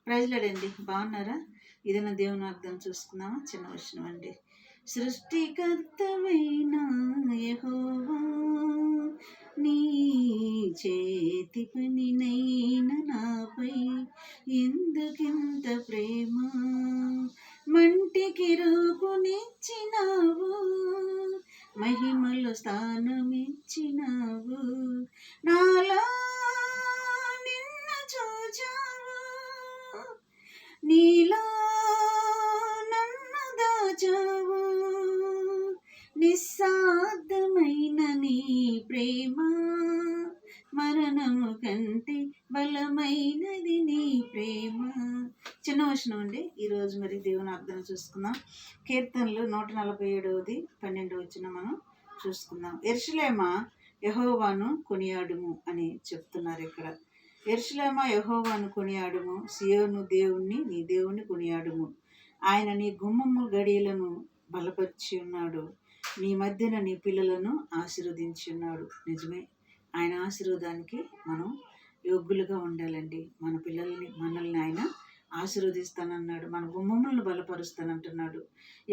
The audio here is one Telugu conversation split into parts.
ప్రైజ్లాడండి. బాగున్నారా? ఏదైనా దేవుని వాగ్దానం చూసుకుందామా? చిన్న వచనం అండి. సృష్టికర్తవైన యెహోవా, నీ చేతి పనినైన నాపై ఎందుకింత ప్రేమ? మంటికి రూపునిచ్చినావు, మహిమలో స్థానమిచ్చినావు. నాలో నిన్ను చూచావు, నీలో నన్ను దాచావు. నిస్సాధ్యమైన నీ ప్రేమ, మరణము కంటే బలమైనది నీ ప్రేమ. చిన్న వచనం అండి. ఈరోజు మరి దేవుని వాగ్దానం చూసుకుందాం. కీర్తనలు 147 12 వచనం మనం చూసుకుందాం. యెరూషలేమా, యెహోవాను కొనియాడుము అని చెప్తున్నారు ఇక్కడ. యెరూషలేమా, యెహోవాను కొనియాడుము, సియోను దేవుణ్ణి, నీ దేవుణ్ణి కొనియాడుము. ఆయన నీ గుమ్మము గడియలను బలపరిచి ఉన్నాడు, నీ మధ్యన నీ పిల్లలను ఆశీర్వదించి ఉన్నాడు. నిజమే, ఆయన ఆశీర్వాదానికి మనం యోగ్యులుగా ఉండాలండి. మన పిల్లల్ని, మనల్ని ఆయన ఆశీర్వదిస్తానన్నాడు, మన గుమ్మములను బలపరుస్తానంటున్నాడు.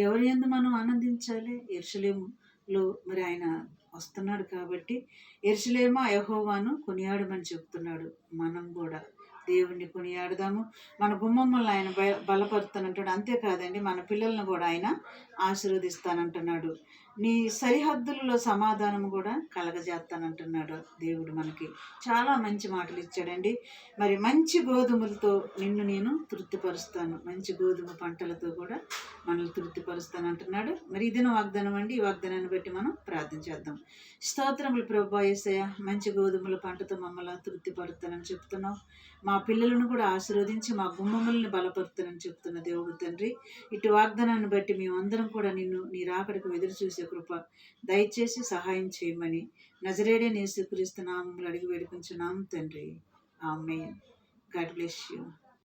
ఎవరి యందు మనం ఆనందించాలి? యెరూషలేములో మరి ఆయన వస్తున్నాడు కాబట్టి యెరూషలేమా, యెహోవాను కొనియాడమని చెప్తున్నాడు. మనం కూడా దేవుణ్ణి కొనియాడదాము, మన గుమ్మమ్మల్ని ఆయన బలపరుస్తానంటాడు. అంతేకాదండి, మన పిల్లలను కూడా ఆయన ఆశీర్వదిస్తానంటున్నాడు. నీ సరిహద్దులలో సమాధానం కూడా కలగజేస్తానంటున్నాడు దేవుడు. మనకి చాలా మంచి మాటలు ఇచ్చాడండి. మరి మంచి గోధుమలతో నిన్ను నేను తృప్తిపరుస్తాను, మంచి గోధుమ పంటలతో కూడా మనల్ని తృప్తిపరుస్తానంటున్నాడు. మరి ఇదిన వాగ్దానం అండి. ఈ వాగ్దానాన్ని బట్టి మనం ప్రార్థన చేద్దాం. స్తోత్రములు ప్రభువా యేసయ్య, మంచి గోధుమల పంటతో మమ్మల్ని తృప్తిపరుస్తానని చెప్తున్నావు. మా పిల్లలను కూడా ఆశీర్వదించి మా గుమ్మములను బలపరుస్తానని చెప్తున్న దేవుడు తండ్రి, ఇటు వాగ్దానాన్ని బట్టి మేమందరం కూడా నిన్ను, నీ రాకడకు ఎదురు చూసే కృప దయచేసి సహాయం చేయమని నజరేయుడైన యేసుక్రీస్తు నామములో అడిగి వేడుకొంచున్నాము తండ్రి. ఆమేన్. God bless you.